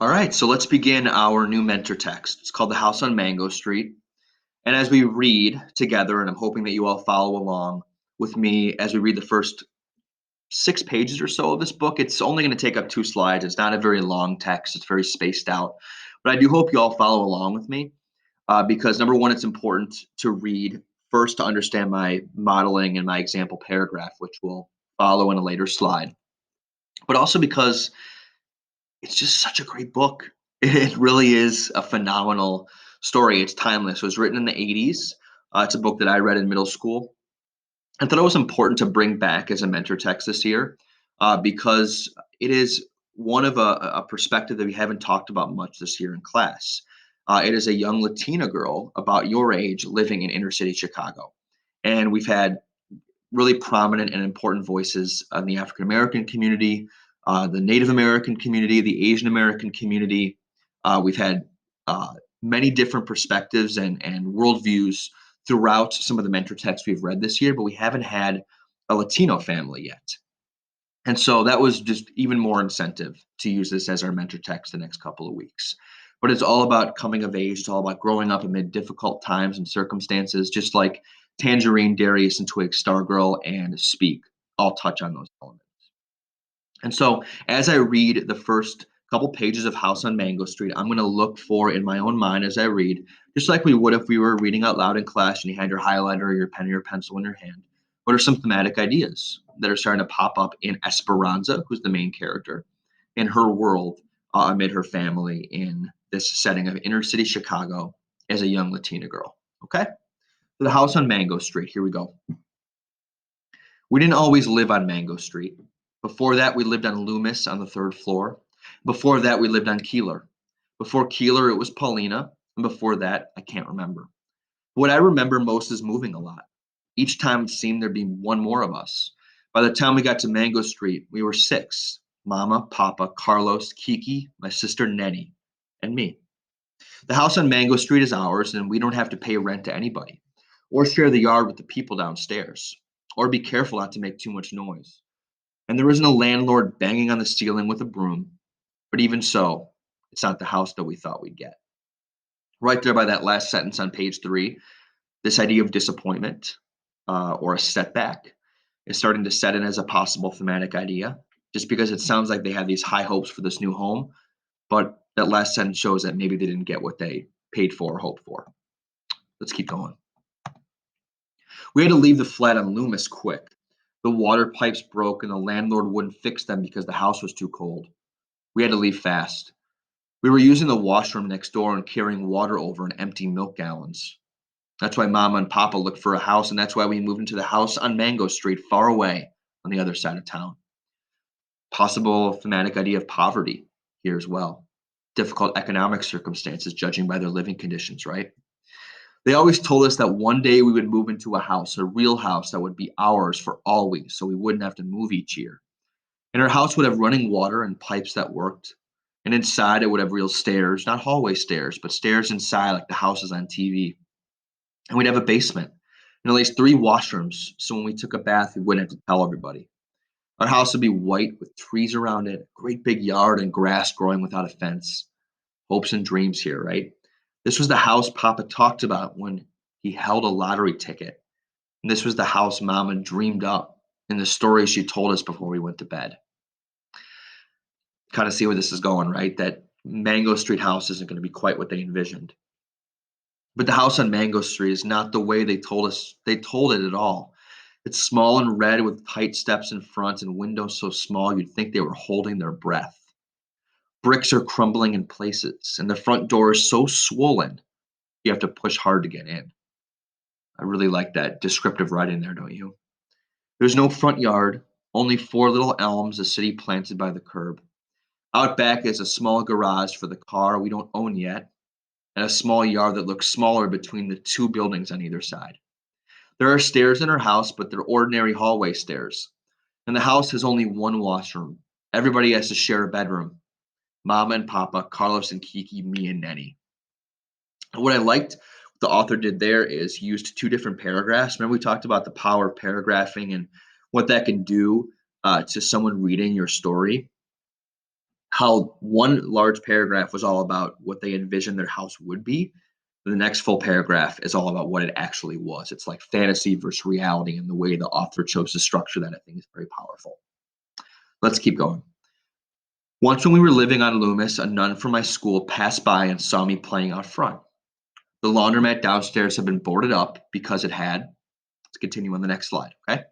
All right, so let's begin our new mentor text. It's called The House on Mango Street. And as we read together, and I'm hoping that you all follow along with me as we read the first 6 pages or so of this book, it's only going to take up 2 slides. It's not a very long text, it's very spaced out. But I do hope you all follow along with me because number one, it's important to read first to understand my modeling and my example paragraph, which will follow in a later slide. But also because it's just such a great book. It really is a phenomenal story. It's timeless. It was written in the 80s. It's a book that I read in middle school. I thought it was important to bring back as a mentor text this year because it is one of a perspective that we haven't talked about much this year in class. It is a young Latina girl about your age living in inner city Chicago. And we've had really prominent and important voices in the African American community, the Native American community, the Asian American community. We've had many different perspectives and worldviews throughout some of the mentor texts we've read this year, but we haven't had a Latino family yet. And so that was just even more incentive to use this as our mentor text the next couple of weeks. But it's all about coming of age. It's all about growing up amid difficult times and circumstances, just like Tangerine, Darius, and Twig, Stargirl, and Speak all touch on those elements. And so as I read the first couple pages of House on Mango Street, I'm going to look for in my own mind as I read, just like we would if we were reading out loud in class and you had your highlighter or your pen or your pencil in your hand. What are some thematic ideas that are starting to pop up in Esperanza, who's the main character, in her world amid her family in this setting of inner city Chicago as a young Latina girl? Okay? So the House on Mango Street, here we go. We didn't always live on Mango Street. Before that, we lived on Loomis on the third floor. Before that, we lived on Keeler. Before Keeler, it was Paulina. And before that, I can't remember. What I remember most is moving a lot. Each time it seemed there'd be one more of us. By the time we got to Mango Street, we were 6. Mama, Papa, Carlos, Kiki, my sister Nenny, and me. The house on Mango Street is ours, and we don't have to pay rent to anybody, or share the yard with the people downstairs, or be careful not to make too much noise. And there isn't a landlord banging on the ceiling with a broom, but even so, it's not the house that we thought we'd get. Right there by that last sentence on page 3, this idea of disappointment or a setback is starting to set in as a possible thematic idea, just because it sounds like they have these high hopes for this new home, but that last sentence shows that maybe they didn't get what they paid for or hoped for. Let's keep going. We had to leave the flat on Loomis quick. The water pipes broke and the landlord wouldn't fix them because the house was too cold. We had to leave fast. We were using the washroom next door and carrying water over in empty milk gallons. That's why Mama and Papa looked for a house, and that's why we moved into the house on Mango Street, far away on the other side of town. Possible thematic idea of poverty here as well. Difficult economic circumstances, judging by their living conditions, right? They always told us that one day we would move into a house, a real house that would be ours for always, so we wouldn't have to move each year. And our house would have running water and pipes that worked. And inside it would have real stairs, not hallway stairs, but stairs inside like the houses on TV. And we'd have a basement and at least 3 washrooms, so when we took a bath, we wouldn't have to tell everybody. Our house would be white with trees around it, a great big yard and grass growing without a fence. Hopes and dreams here, right? This was the house Papa talked about when he held a lottery ticket. And this was the house Mama dreamed up in the stories she told us before we went to bed. Kind of see where this is going, right? That Mango Street house isn't going to be quite what they envisioned. But the house on Mango Street is not the way they told us. They told it at all. It's small and red with tight steps in front and windows so small you'd think they were holding their breath. Bricks are crumbling in places, and the front door is so swollen you have to push hard to get in. I really like that descriptive writing there, don't you? There's no front yard, only 4 little elms the city planted by the curb. Out back is a small garage for the car we don't own yet, and a small yard that looks smaller between the 2 buildings on either side. There are stairs in her house, but they're ordinary hallway stairs. And the house has only 1 washroom. Everybody has to share a bedroom. Mama and Papa, Carlos and Kiki, me and Nenny. And what I liked what the author did there is he used 2 different paragraphs. Remember we talked about the power of paragraphing and what that can do to someone reading your story? how one large paragraph was all about what they envisioned their house would be. The next full paragraph is all about what it actually was. It's like fantasy versus reality, and the way the author chose to structure that, I think, is very powerful. Let's keep going. Once, when we were living on Loomis, a nun from my school passed by and saw me playing out front. The laundromat downstairs had been boarded up because it had. Let's continue on the next slide, okay?